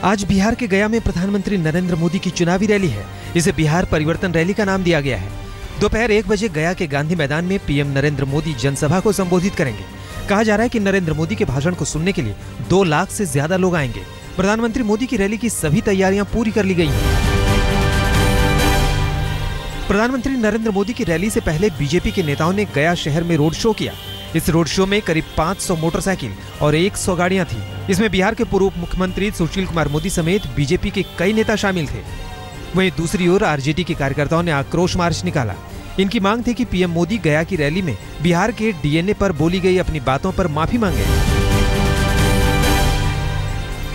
आज बिहार के गया में प्रधानमंत्री नरेंद्र मोदी की चुनावी रैली है। इसे बिहार परिवर्तन रैली का नाम दिया गया है। दोपहर 1 बजे गया के गांधी मैदान में पीएम नरेंद्र मोदी जनसभा को संबोधित करेंगे। कहा जा रहा है कि नरेंद्र मोदी के भाषण को सुनने के लिए 2 लाख से ज्यादा लोग आएंगे। प्रधानमंत्री मोदी की रैली की सभी तैयारियां पूरी कर ली गई हैं। प्रधानमंत्री नरेंद्र मोदी की रैली से पहले बीजेपी के नेताओं ने गया शहर में रोड शो किया। इस रोड शो में करीब 500 मोटरसाइकिल और 100 गाड़ियां थी। इसमें बिहार के पूर्व मुख्यमंत्री सुशील कुमार मोदी समेत बीजेपी के कई नेता शामिल थे। वहीं दूसरी ओर आरजेडी के कार्यकर्ताओं ने आक्रोश मार्च निकाला। इनकी मांग थी कि पीएम मोदी गया की रैली में बिहार के डीएनए पर बोली गई अपनी बातों पर माफी मांगे।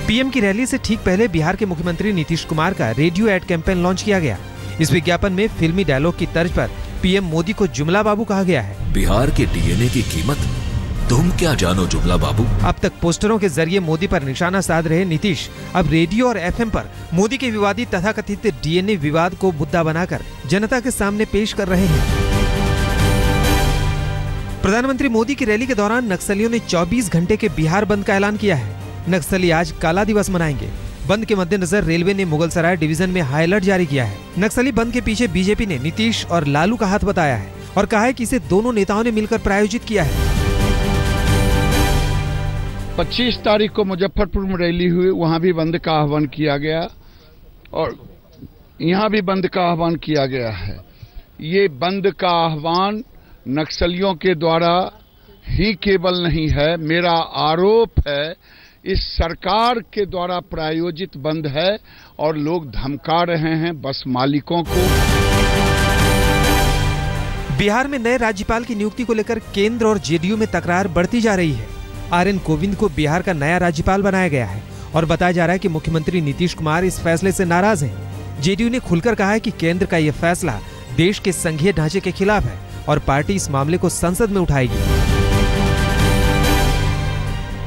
पीएम की रैली से ठीक पहले बिहार के मुख्यमंत्री नीतीश कुमार का रेडियो एड कैंपेन लॉन्च किया गया। इस विज्ञापन में फिल्मी डायलॉग की तर्ज पर पीएम मोदी को जुमला बाबू कहा गया है। बिहार के डीएनए की कीमत तुम क्या जानो जुमला बाबू। अब तक पोस्टरों के जरिए मोदी पर निशाना साध रहे नीतीश अब रेडियो और एफएम पर मोदी के विवादित तथाकथित डीएनए विवाद को मुद्दा बनाकर जनता के सामने पेश कर रहे हैं। प्रधानमंत्री मोदी की रैली के दौरान नक्सलियों ने 24 घंटे के बिहार बंद का ऐलान किया है। नक्सली आज काला दिवस मनाएंगे। बंद के मद्देनजर रेलवे ने मुगलसराय डिवीजन में हाई अलर्ट जारी किया है। नक्सली बंद के पीछे बीजेपी ने नीतीश और लालू का हाथ बताया है और कहा है कि इसे दोनों नेताओं ने मिलकर प्रायोजित किया है। 25 तारीख को मुजफ्फरपुर में रैली हुई, वहां भी बंद का आह्वान किया गया और यहां भी बंद का आह्वान किया गया है। ये बंद का आह्वान नक्सलियों के द्वारा ही केवल नहीं है, मेरा आरोप है इस सरकार के द्वारा प्रायोजित बंद है और लोग धमका रहे हैं बस मालिकों को। बिहार में नए राज्यपाल की नियुक्ति को लेकर केंद्र और जेडीयू में तकरार बढ़ती जा रही है। आरएन कोविंद को बिहार का नया राज्यपाल बनाया गया है और बताया जा रहा है कि मुख्यमंत्री नीतीश कुमार इस फैसले से नाराज हैं। जेडीयू ने खुलकर कहा है कि केंद्र का यह फैसला देश के संघीय ढांचे के खिलाफ है और पार्टी इस मामले को संसद में उठाएगी।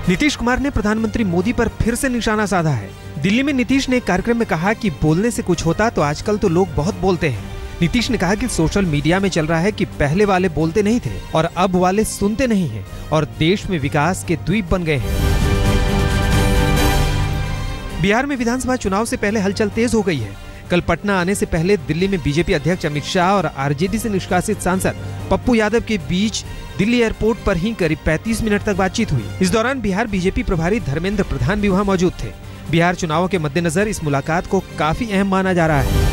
नीतीश कुमार ने प्रधानमंत्री मोदी पर फिर से निशाना साधा है। दिल्ली में नीतीश ने एक कार्यक्रम में कहा कि बोलने से कुछ होता तो आजकल तो लोग बहुत बोलते हैं। नीतीश ने कहा कि सोशल मीडिया में चल रहा है कि पहले वाले बोलते नहीं थे और अब वाले सुनते नहीं हैं और देश में विकास के द्वीप बन गए हैं। बिहार में विधानसभा चुनाव से पहले हलचल तेज हो गई है। कल पटना आने से पहले दिल्ली में बीजेपी अध्यक्ष अमित शाह और आरजेडी से निष्कासित सांसद पप्पू यादव के बीच दिल्ली एयरपोर्ट पर ही करीब 35 मिनट तक बातचीत हुई। इस दौरान बिहार बीजेपी प्रभारी धर्मेंद्र प्रधान भी वहां मौजूद थे। बिहार चुनावों के मद्देनजर इस मुलाकात को काफी अहम माना जा रहा है।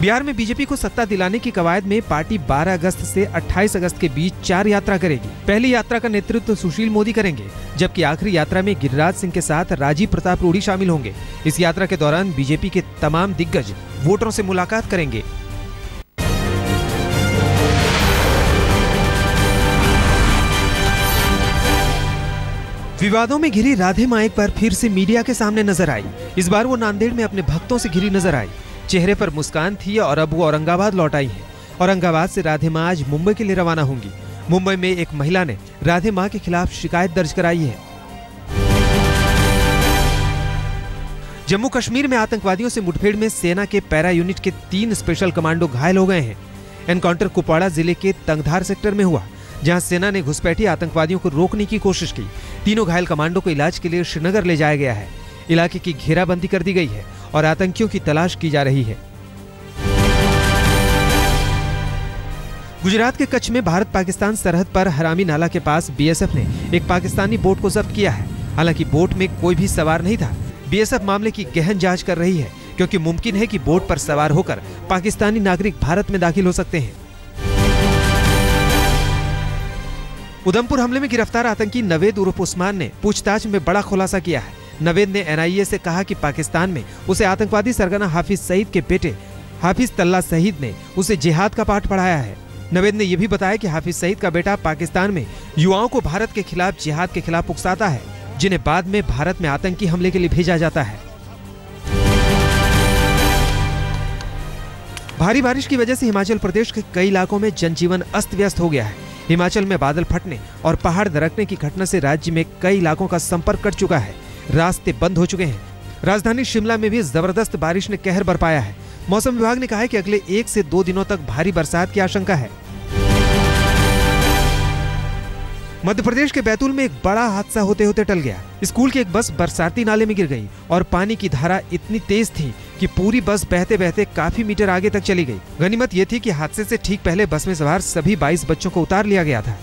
बिहार में बीजेपी को सत्ता दिलाने की कवायद में पार्टी 12 अगस्त से 28 अगस्त के बीच 4 यात्रा करेगी। पहली यात्रा का नेतृत्व सुशील मोदी करेंगे, जबकि आखिरी यात्रा में गिरिराज सिंह के साथ राजीव प्रताप रूडी शामिल होंगे। इस यात्रा के दौरान बीजेपी के तमाम दिग्गज वोटरों से मुलाकात करेंगे। विवादों में घिरी राधे मां एक बार फिर से मीडिया के सामने नजर आई। इस बार वो नांदेड़ में अपने भक्तों से घिरी नजर आई। चेहरे पर मुस्कान थी और अब वो औरंगाबाद लौट आई है। औरंगाबाद से राधे मां आज मुंबई के लिए रवाना होंगी। मुंबई में एक महिला ने राधे मां के खिलाफ शिकायत दर्ज कराई है। जम्मू कश्मीर में आतंकवादियों से मुठभेड़ में सेना के पैरा यूनिट के 3 स्पेशल कमांडो घायल हो गए हैं। एनकाउंटर कुपवाड़ा जिले के तंगधार सेक्टर में हुआ, जहां सेना ने घुसपैठी आतंकवादियों को रोकने की कोशिश की। तीनों घायल कमांडो को इलाज के लिए श्रीनगर ले जाया गया है। इलाके की घेराबंदी कर दी गई है और आतंकियों की तलाश की जा रही है। गुजरात के कच्छ में भारत पाकिस्तान सरहद पर हरामी नाला के पास बीएसएफ ने एक पाकिस्तानी बोट को जब्त किया है। हालांकि बोट में कोई भी सवार नहीं था। बीएसएफ मामले की गहन जांच कर रही है, क्योंकि मुमकिन है कि बोट पर सवार होकर पाकिस्तानी नागरिक भारत में दाखिल हो सकते हैं। उधमपुर हमले में गिरफ्तार आतंकी नवेद उर्फ उस्मान ने पूछताछ में बड़ा खुलासा किया है। नवेद ने एनआईए से कहा कि पाकिस्तान में उसे आतंकवादी सरगना हाफिज सईद के बेटे हाफिज तल्ला सईद ने उसे जिहाद का पाठ पढ़ाया है। नवेद ने यह भी बताया कि हाफिज सईद का बेटा पाकिस्तान में युवाओं को भारत के खिलाफ जिहाद के खिलाफ उकसाता है, जिन्हें बाद में भारत में आतंकी हमले के लिए भेजा जाता है। भारी बारिश की वजह से हिमाचल प्रदेश के कई इलाकों में जनजीवन अस्त व्यस्त हो गया है। हिमाचल में बादल फटने और पहाड़ दरकने की घटना से राज्य में कई इलाकों का संपर्क कट चुका है। रास्ते बंद हो चुके हैं। राजधानी शिमला में भी जबरदस्त बारिश ने कहर बरपाया है। मौसम विभाग ने कहा है कि अगले 1 से 2 दिनों तक भारी बरसात की आशंका है। मध्य प्रदेश के बैतूल में एक बड़ा हादसा होते होते टल गया। स्कूल की एक बस बरसाती नाले में गिर गई और पानी की धारा इतनी तेज थी कि पूरी बस बहते बहते काफी मीटर आगे तक चली गई। गनीमत ये थी कि हादसे से ठीक पहले बस में सवार सभी 22 बच्चों को उतार लिया गया था।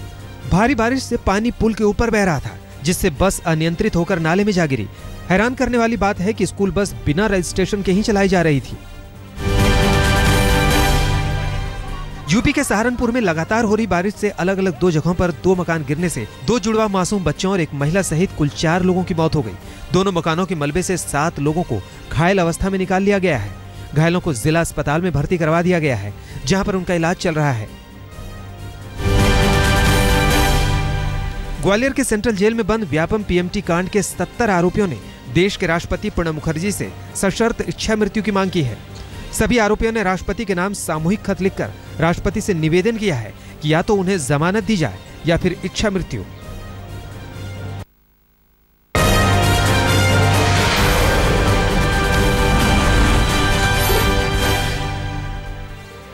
भारी बारिश से पानी पुल के ऊपर बह रहा था, जिससे बस अनियंत्रित होकर नाले में जा गिरी। हैरान करने वाली बात है कि स्कूल बस बिना रजिस्ट्रेशन के ही चलाई जा रही थी। यूपी के सहारनपुर में लगातार हो रही बारिश से अलग अलग 2 जगहों पर 2 मकान गिरने से 2 जुड़वा मासूम बच्चों और एक महिला सहित कुल 4 लोगों की मौत हो गई। दोनों मकानों के मलबे से 7 लोगों को घायल अवस्था में निकाल लिया गया है। घायलों को जिला अस्पताल में भर्ती करवा दिया गया है, जहां पर उनका इलाज चल रहा है। ग्वालियर के सेंट्रल जेल में बंद व्यापम पीएमटी कांड के 70 आरोपियों ने देश के राष्ट्रपति प्रणब मुखर्जी से सशर्त इच्छा मृत्यु की मांग की है। सभी आरोपियों ने राष्ट्रपति के नाम सामूहिक खत लिखकर राष्ट्रपति से निवेदन किया है कि या तो उन्हें जमानत दी जाए या फिर इच्छा मृत्यु।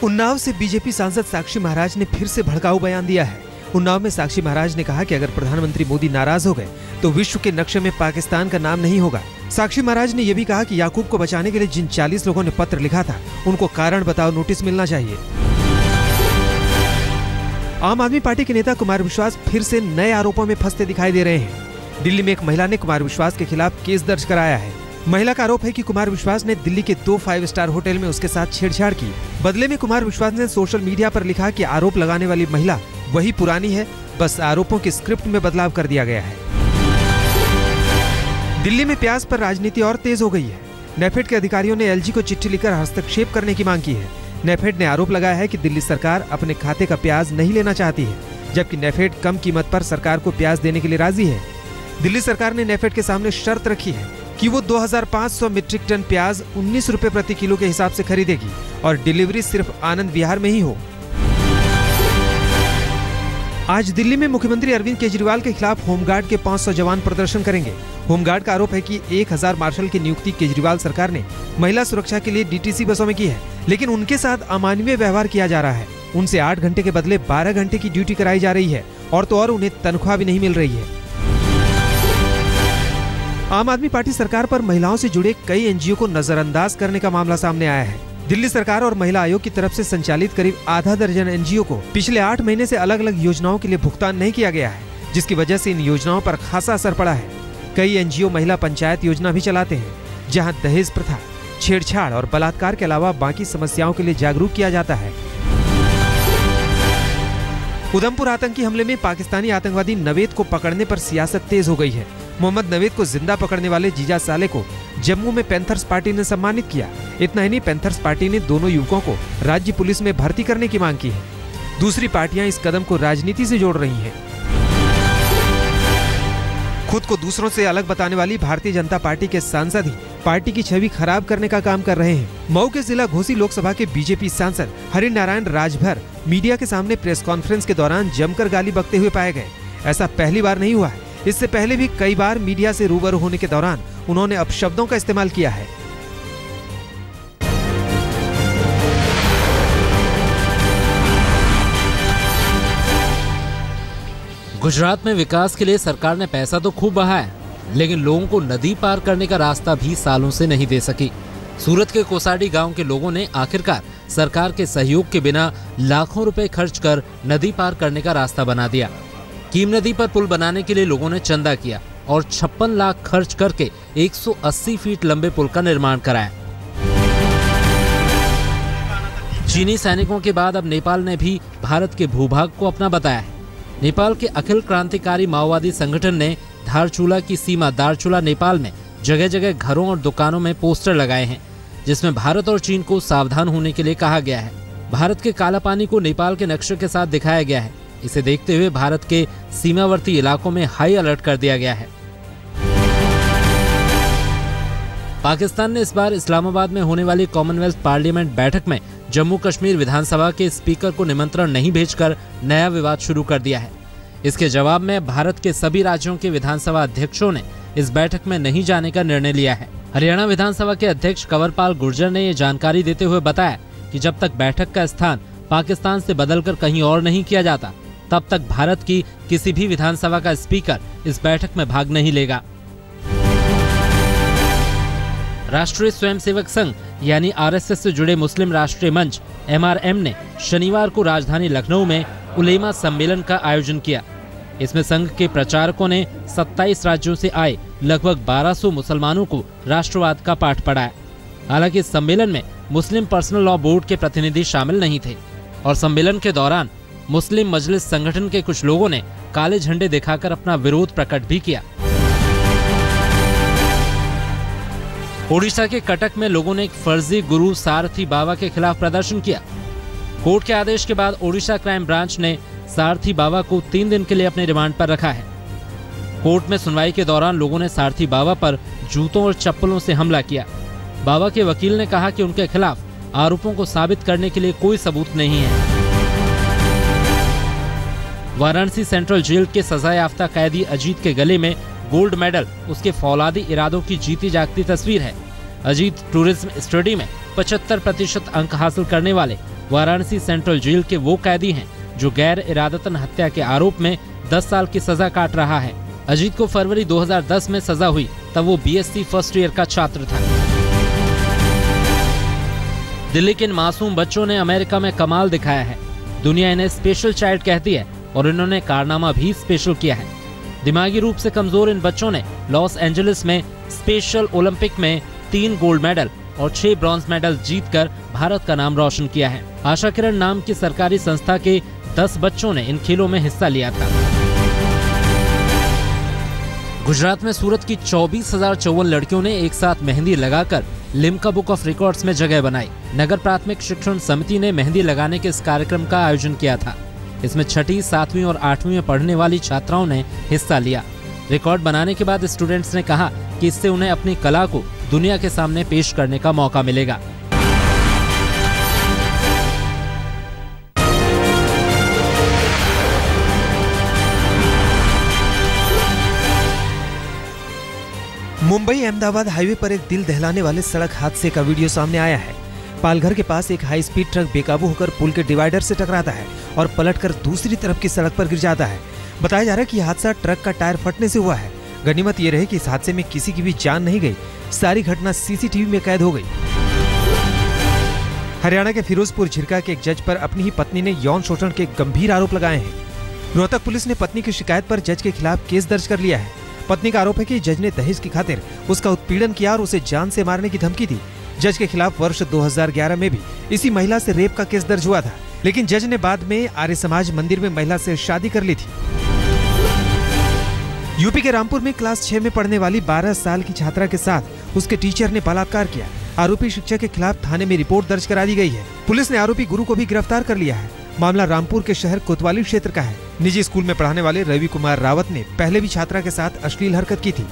उन्नाव से बीजेपी सांसद साक्षी महाराज ने फिर से भड़काऊ बयान दिया है। उन्नाव में साक्षी महाराज ने कहा कि अगर प्रधानमंत्री मोदी नाराज हो गए तो विश्व के नक्शे में पाकिस्तान का नाम नहीं होगा। साक्षी महाराज ने यह भी कहा कि याकूब को बचाने के लिए जिन 40 लोगों ने पत्र लिखा था उनको कारण बताओ नोटिस मिलना चाहिए। आम आदमी पार्टी के नेता कुमार विश्वास फिर से नए आरोपों में फंसते दिखाई दे रहे हैं। दिल्ली में एक महिला ने कुमार विश्वास के खिलाफ केस दर्ज कराया है। महिला का आरोप है कि कुमार विश्वास ने दिल्ली के 2 5 स्टार होटल में उसके साथ छेड़छाड़ की। बदले में कुमार विश्वास ने सोशल मीडिया पर लिखा कि आरोप लगाने वाली महिला वही पुरानी है, बस आरोपों की स्क्रिप्ट में बदलाव कर दिया गया है। दिल्ली में प्याज पर राजनीति और तेज हो गई है। नेफेड के अधिकारियों ने एलजी को चिट्ठी लिखकर हस्तक्षेप करने की मांग की है। नेफेड ने आरोप लगाया है कि दिल्ली सरकार अपने खाते का प्याज नहीं लेना चाहती है, जबकि नेफेड कम कीमत पर सरकार को प्याज देने के लिए राजी है। दिल्ली सरकार ने नेफेड के सामने शर्त रखी है कि वो 2500 मीट्रिक टन प्याज 19 रुपए प्रति किलो के हिसाब से खरीदेगी और डिलीवरी सिर्फ आनंद विहार में ही हो। आज दिल्ली में मुख्यमंत्री अरविंद केजरीवाल के खिलाफ होमगार्ड के 500 जवान प्रदर्शन करेंगे। होमगार्ड का आरोप है कि 1000 मार्शल की नियुक्ति केजरीवाल सरकार ने महिला सुरक्षा के लिए डीटीसी बसों में की है, लेकिन उनके साथ अमानवीय व्यवहार किया जा रहा है। उनसे 8 घंटे के बदले 12 घंटे की ड्यूटी कराई जा रही है और तो और उन्हें तनख्वाह भी नहीं मिल रही है। आम आदमी पार्टी सरकार पर महिलाओं से जुड़े कई एनजीओ को नजरअंदाज करने का मामला सामने आया है। दिल्ली सरकार और महिला आयोग की तरफ से संचालित करीब आधा दर्जन एनजीओ को पिछले 8 महीने से अलग अलग योजनाओं के लिए भुगतान नहीं किया गया है, जिसकी वजह से इन योजनाओं पर खासा असर पड़ा है। कई एनजीओ महिला पंचायत योजना भी चलाते हैं, जहां दहेज प्रथा, छेड़छाड़ और बलात्कार के अलावा बाकी समस्याओं के लिए जागरूक किया जाता है। उधमपुर आतंकी हमले में पाकिस्तानी आतंकवादी नवेद को पकड़ने पर सियासत तेज हो गई है। मोहम्मद नवेद को जिंदा पकड़ने वाले जीजा साले को जम्मू में पैंथर्स पार्टी ने सम्मानित किया। इतना ही नहीं, पैंथर्स पार्टी ने दोनों युवकों को राज्य पुलिस में भर्ती करने की मांग की है। दूसरी पार्टियां इस कदम को राजनीति से जोड़ रही हैं। खुद को दूसरों से अलग बताने वाली भारतीय जनता पार्टी के सांसद ही पार्टी की छवि खराब करने का काम कर रहे हैं। मऊ के जिला घोसी लोकसभा के बीजेपी सांसद हरि नारायण राजभर मीडिया के सामने प्रेस कॉन्फ्रेंस के दौरान जमकर गाली बकते हुए पाए गए। ऐसा पहली बार नहीं हुआ है। इससे पहले भी कई बार मीडिया से रूबरू होने के दौरान उन्होंने अपशब्दों का इस्तेमाल किया है। गुजरात में विकास के लिए सरकार ने पैसा तो खूब बहाया, लेकिन लोगों को नदी पार करने का रास्ता भी सालों से नहीं दे सकी। सूरत के कोसाडी गांव के लोगों ने आखिरकार सरकार के सहयोग के बिना लाखों रुपए खर्च कर नदी पार करने का रास्ता बना दिया। कीम नदी पर पुल बनाने के लिए लोगों ने चंदा किया और 56 लाख खर्च करके 180 फीट लंबे पुल का निर्माण कराया। चीनी सैनिकों के बाद अब नेपाल ने भी भारत के भूभाग को अपना बताया है। नेपाल के अखिल क्रांतिकारी माओवादी संगठन ने धारचूला की सीमा दारचूला नेपाल में जगह जगह घरों और दुकानों में पोस्टर लगाए हैं, जिसमें भारत और चीन को सावधान होने के लिए कहा गया है। भारत के काला पानी को नेपाल के नक्शे के साथ दिखाया गया है। इसे देखते हुए भारत के सीमावर्ती इलाकों में हाई अलर्ट कर दिया गया है। पाकिस्तान ने इस बार इस्लामाबाद में होने वाली कॉमनवेल्थ पार्लियामेंट बैठक में जम्मू कश्मीर विधानसभा के स्पीकर को निमंत्रण नहीं भेजकर नया विवाद शुरू कर दिया है। इसके जवाब में भारत के सभी राज्यों के विधानसभा अध्यक्षों ने इस बैठक में नहीं जाने का निर्णय लिया है। हरियाणा विधानसभा के अध्यक्ष कंवरपाल गुर्जर ने ये जानकारी देते हुए बताया कि जब तक बैठक का स्थान पाकिस्तान से बदलकर कहीं और नहीं किया जाता, तब तक भारत की किसी भी विधानसभा का स्पीकर इस बैठक में भाग नहीं लेगा। राष्ट्रीय स्वयंसेवक संघ यानी आरएसएस से जुड़े मुस्लिम राष्ट्रीय मंच एमआरएम ने शनिवार को राजधानी लखनऊ में उलेमा सम्मेलन का आयोजन किया। इसमें संघ के प्रचारकों ने 27 राज्यों से आए लगभग 1200 मुसलमानों को राष्ट्रवाद का पाठ पढ़ाया। हालांकि इस सम्मेलन में मुस्लिम पर्सनल लॉ बोर्ड के प्रतिनिधि शामिल नहीं थे और सम्मेलन के दौरान मुस्लिम मजलिस संगठन के कुछ लोगों ने काले झंडे दिखाकर अपना विरोध प्रकट भी किया। ओडिशा के कटक में लोगों ने एक फर्जी गुरु सारथी बाबा के खिलाफ प्रदर्शन किया। कोर्ट के आदेश के बाद ओडिशा क्राइम ब्रांच ने सारथी बाबा को 3 दिन के लिए अपने रिमांड पर रखा है। कोर्ट में सुनवाई के दौरान लोगों ने सारथी बाबा पर जूतों और चप्पलों से हमला किया। बाबा के वकील ने कहा कि उनके खिलाफ आरोपों को साबित करने के लिए कोई सबूत नहीं है। वाराणसी सेंट्रल जेल के सजायाफ्ता कैदी अजीत के गले में गोल्ड मेडल उसके फौलादी इरादों की जीती जागती तस्वीर है। अजीत टूरिज्म स्टडी में 75% अंक हासिल करने वाले वाराणसी सेंट्रल जेल के वो कैदी हैं जो गैर इरादतन हत्या के आरोप में 10 साल की सजा काट रहा है। अजीत को फरवरी 2010 में सजा हुई, तब वो बीएससी फर्स्ट ईयर का छात्र था। दिल्ली के इन मासूम बच्चों ने अमेरिका में कमाल दिखाया है। दुनिया इन्हें स्पेशल चाइल्ड कहती है और इन्होंने कारनामा भी स्पेशल किया है। दिमागी रूप से कमजोर इन बच्चों ने लॉस एंजलिस में स्पेशल ओलंपिक में 3 गोल्ड मेडल और 6 ब्रॉन्ज मेडल जीतकर भारत का नाम रोशन किया है। आशा किरण नाम की सरकारी संस्था के 10 बच्चों ने इन खेलों में हिस्सा लिया था। गुजरात में सूरत की 24,054 लड़कियों ने एक साथ मेहंदी लगाकर लिम्का बुक ऑफ रिकॉर्ड्स में जगह बनाई। नगर प्राथमिक शिक्षण समिति ने मेहंदी लगाने के इस कार्यक्रम का आयोजन किया था। इसमें 6ठी, 7वीं और 8वीं में पढ़ने वाली छात्राओं ने हिस्सा लिया। रिकॉर्ड बनाने के बाद स्टूडेंट्स ने कहा कि इससे उन्हें अपनी कला को दुनिया के सामने पेश करने का मौका मिलेगा। मुंबई अहमदाबाद हाईवे पर एक दिल दहलाने वाले सड़क हादसे का वीडियो सामने आया है। पालघर के पास एक हाई स्पीड ट्रक बेकाबू होकर पुल के डिवाइडर से टकराता है और पलटकर दूसरी तरफ की सड़क पर गिर जाता है। बताया जा रहा है कि हादसा ट्रक का टायर फटने से हुआ है। गनीमत ये रही कि इस हादसे में किसी की भी जान नहीं गई। सारी घटना सीसीटीवी में कैद हो गई। हरियाणा के फिरोजपुर झिरका के एक जज पर अपनी ही पत्नी ने यौन शोषण के गंभीर आरोप लगाए हैं। रोहतक पुलिस ने पत्नी की शिकायत पर जज के खिलाफ केस दर्ज कर लिया है। पत्नी का आरोप है कि जज ने दहेज की खातिर उसका उत्पीड़न किया और उसे जान से मारने की धमकी दी। जज के खिलाफ वर्ष 2011 में भी इसी महिला से रेप का केस दर्ज हुआ था, लेकिन जज ने बाद में आर्य समाज मंदिर में महिला से शादी कर ली थी। यूपी के रामपुर में क्लास 6 में पढ़ने वाली 12 साल की छात्रा के साथ उसके टीचर ने बलात्कार किया। आरोपी शिक्षक के खिलाफ थाने में रिपोर्ट दर्ज करा दी गई है। पुलिस ने आरोपी गुरु को भी गिरफ्तार कर लिया है। मामला रामपुर के शहर कोतवाली क्षेत्र का है। निजी स्कूल में पढ़ाने वाले रवि कुमार रावत ने पहले भी छात्रा के साथ अश्लील हरकत की थी।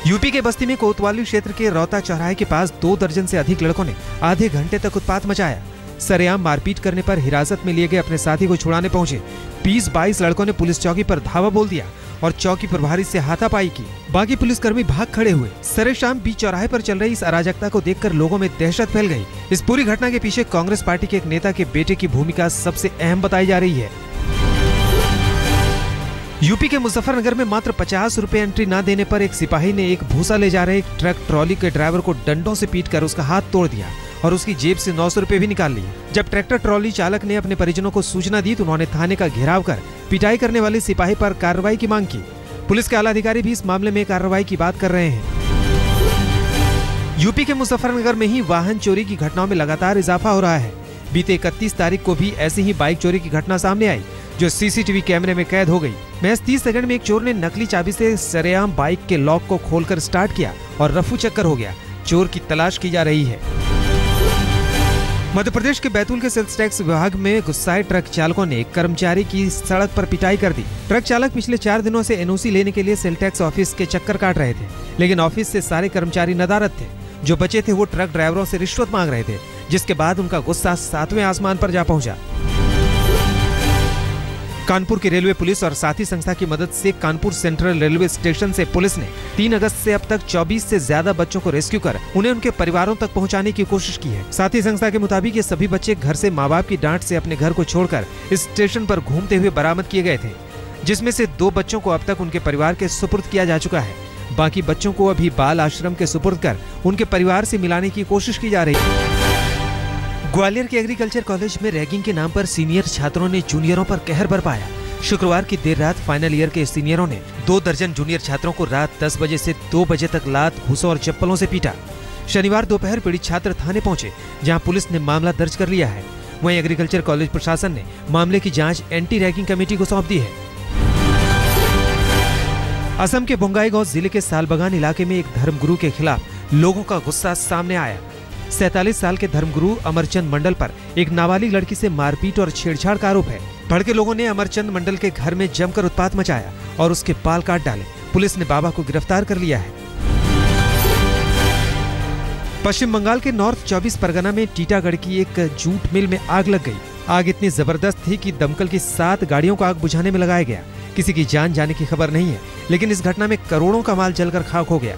यूपी के बस्ती में कोतवाली क्षेत्र के रौता चौराहे के पास 2 दर्जन से अधिक लड़कों ने आधे घंटे तक उत्पात मचाया। सरेआम मारपीट करने पर हिरासत में लिए गए अपने साथी को छुड़ाने पहुंचे 20-22 लड़कों ने पुलिस चौकी पर धावा बोल दिया और चौकी प्रभारी से हाथापाई की। बाकी पुलिसकर्मी भाग खड़े हुए। सरेशाम बीच चौराहे पर चल रही इस अराजकता को देखकर लोगों में दहशत फैल गई। इस पूरी घटना के पीछे कांग्रेस पार्टी के एक नेता के बेटे की भूमिका सबसे अहम बताई जा रही है। यूपी के मुजफ्फरनगर में मात्र 50 रुपए एंट्री न देने पर एक सिपाही ने एक भूसा ले जा रहे एक ट्रक ट्रॉली के ड्राइवर को डंडों से पीटकर उसका हाथ तोड़ दिया और उसकी जेब से 900 रुपए भी निकाल लिए। जब ट्रैक्टर ट्रॉली चालक ने अपने परिजनों को सूचना दी तो उन्होंने थाने का घेराव कर पिटाई करने वाले सिपाही पर कार्रवाई की मांग की। पुलिस के आला अधिकारी भी इस मामले में कार्रवाई की बात कर रहे हैं। यूपी के मुजफ्फरनगर में ही वाहन चोरी की घटनाओं में लगातार इजाफा हो रहा है। बीते 31 तारीख को भी ऐसी ही बाइक चोरी की घटना सामने आई जो सीसीटीवी कैमरे में कैद हो गई। महज 30 सेकंड में एक चोर ने नकली चाबी से सरेआम बाइक के लॉक को खोलकर स्टार्ट किया और रफू चक्कर हो गया। चोर की तलाश की जा रही है। मध्य प्रदेश के बैतूल के सेल्स टैक्स विभाग में गुस्साए ट्रक चालकों ने एक कर्मचारी की सड़क पर पिटाई कर दी। ट्रक चालक पिछले 4 दिनों से एनओसी लेने के लिए सेल टैक्स ऑफिस के चक्कर काट रहे थे, लेकिन ऑफिस से सारे कर्मचारी नदारद थे। जो बचे थे वो ट्रक ड्राइवरों से रिश्वत मांग रहे थे, जिसके बाद उनका गुस्सा 7वें आसमान पर जा पहुंचा। कानपुर की रेलवे पुलिस और साथी संस्था की मदद से कानपुर सेंट्रल रेलवे स्टेशन से पुलिस ने 3 अगस्त से अब तक 24 से ज्यादा बच्चों को रेस्क्यू कर उन्हें उनके परिवारों तक पहुंचाने की कोशिश की है। साथी संस्था के मुताबिक ये सभी बच्चे घर से माँ बाप की डांट से अपने घर को छोड़कर इस स्टेशन पर घूमते हुए बरामद किए गए थे, जिसमें से 2 बच्चों को अब तक उनके परिवार के सुपुर्द किया जा चुका है। बाकी बच्चों को अभी बाल आश्रम के सुपुर्द कर उनके परिवार से मिलाने की कोशिश की जा रही है। ग्वालियर के एग्रीकल्चर कॉलेज में रैगिंग के नाम पर सीनियर छात्रों ने जूनियरों पर कहर बरपाया। शुक्रवार की देर रात फाइनल ईयर के सीनियरों ने 2 दर्जन जूनियर छात्रों को रात 10 बजे से 2 बजे तक लात, घूंसों और चप्पलों से पीटा। शनिवार दोपहर पीड़ित छात्र थाने पहुंचे, जहां पुलिस ने मामला दर्ज कर लिया है। वहीं एग्रीकल्चर कॉलेज प्रशासन ने मामले की जांच एंटी रैगिंग कमेटी को सौंप दी है। असम के बोंगाईगांव जिले के सालबगान इलाके में एक धर्मगुरु के खिलाफ लोगों का गुस्सा सामने आया। 47 साल के धर्मगुरु अमरचंद मंडल पर एक नाबालिग लड़की से मारपीट और छेड़छाड़ का आरोप है। भड़के लोगों ने अमरचंद मंडल के घर में जमकर उत्पात मचाया और उसके बाल काट डाले। पुलिस ने बाबा को गिरफ्तार कर लिया है। पश्चिम बंगाल के नॉर्थ 24 परगना में टीटागढ़ की एक जूट मिल में आग लग गई। आग इतनी जबरदस्त थी कि दमकल की 7 गाड़ियों को आग बुझाने में लगाया गया। किसी की जान जाने की खबर नहीं है, लेकिन इस घटना में करोड़ों का माल जलकर खाक हो गया।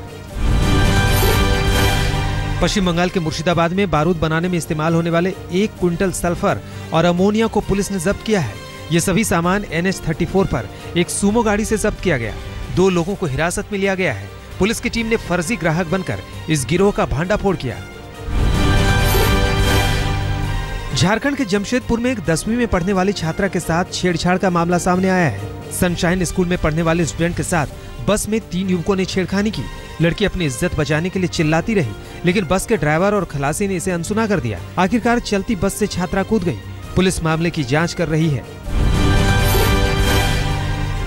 पश्चिम बंगाल के मुर्शिदाबाद में बारूद बनाने में इस्तेमाल होने वाले 1 क्विंटल सल्फर और अमोनिया को पुलिस ने जब्त किया है। ये सभी सामान NH-34 पर एक सूमो गाड़ी से जब्त किया गया। 2 लोगों को हिरासत में लिया गया है। पुलिस की टीम ने फर्जी ग्राहक बनकर इस गिरोह का भांडाफोड़ किया। झारखंड के जमशेदपुर में एक 10वीं में पढ़ने वाली छात्रा के साथ छेड़छाड़ का मामला सामने आया है। सनशाइन स्कूल में पढ़ने वाले स्टूडेंट के साथ बस में 3 युवकों ने छेड़खानी की। लड़की अपनी इज्जत बचाने के लिए चिल्लाती रही, लेकिन बस के ड्राइवर और खलासी ने इसे अनसुना कर दिया। आखिरकार चलती बस से छात्रा कूद गई। पुलिस मामले की जांच कर रही है।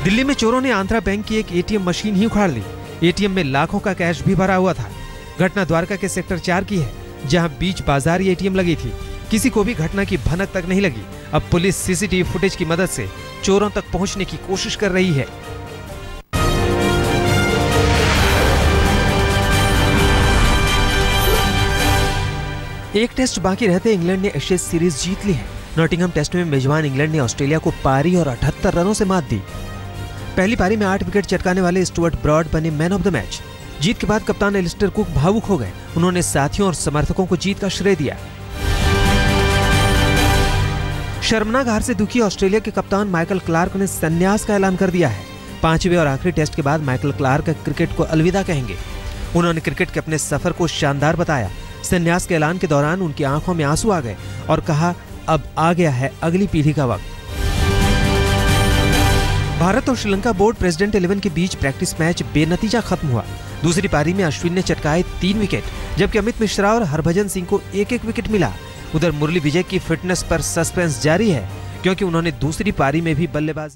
दिल्ली में चोरों ने आंध्रा बैंक की एक ATM मशीन ही उखाड़ ली। ATM में लाखों का कैश भी भरा हुआ था। घटना द्वारका के सेक्टर 4 की है, जहां बीच बाजार ये ATM लगी थी। किसी को भी घटना की भनक तक नहीं लगी। अब पुलिस CCTV फुटेज की मदद से चोरों तक पहुंचने की कोशिश कर रही है। एक टेस्ट बाकी रहते इंग्लैंड ने एशेज सीरीज जीत ली है। नॉटिंघम टेस्ट में मेजबान इंग्लैंड ने ऑस्ट्रेलिया को पारी और 78 रनों से मात दी। पहली पारी में 8 विकेट चटकाने वाले स्टुअर्ट ब्रॉड बने मैन ऑफ द मैच। जीत के बाद कप्तान एलिस्टर कुक भावुक हो गए। उन्होंने साथियों और समर्थकों को जीत का श्रेय दिया। शर्मनाक हार से दुखी ऑस्ट्रेलिया के कप्तान माइकल क्लार्क ने संन्यास का ऐलान कर दिया है। 5वें और आखिरी टेस्ट के बाद माइकल क्लार्क क्रिकेट को अलविदा कहेंगे। उन्होंने क्रिकेट के अपने सफर को शानदार बताया। संन्यास के ऐलान के दौरान उनकी आंखों में आंसू आ गए और कहा, अब आ गया है अगली पीढ़ी का वक्त। भारत और श्रीलंका बोर्ड प्रेसिडेंट 11 के बीच प्रैक्टिस मैच बेनतीजा खत्म हुआ। दूसरी पारी में अश्विन ने चटकाए 3 विकेट, जबकि अमित मिश्रा और हरभजन सिंह को 1-1 विकेट मिला। उधर मुरली विजय की फिटनेस पर सस्पेंस जारी है, क्योंकि उन्होंने दूसरी पारी में भी बल्लेबाजी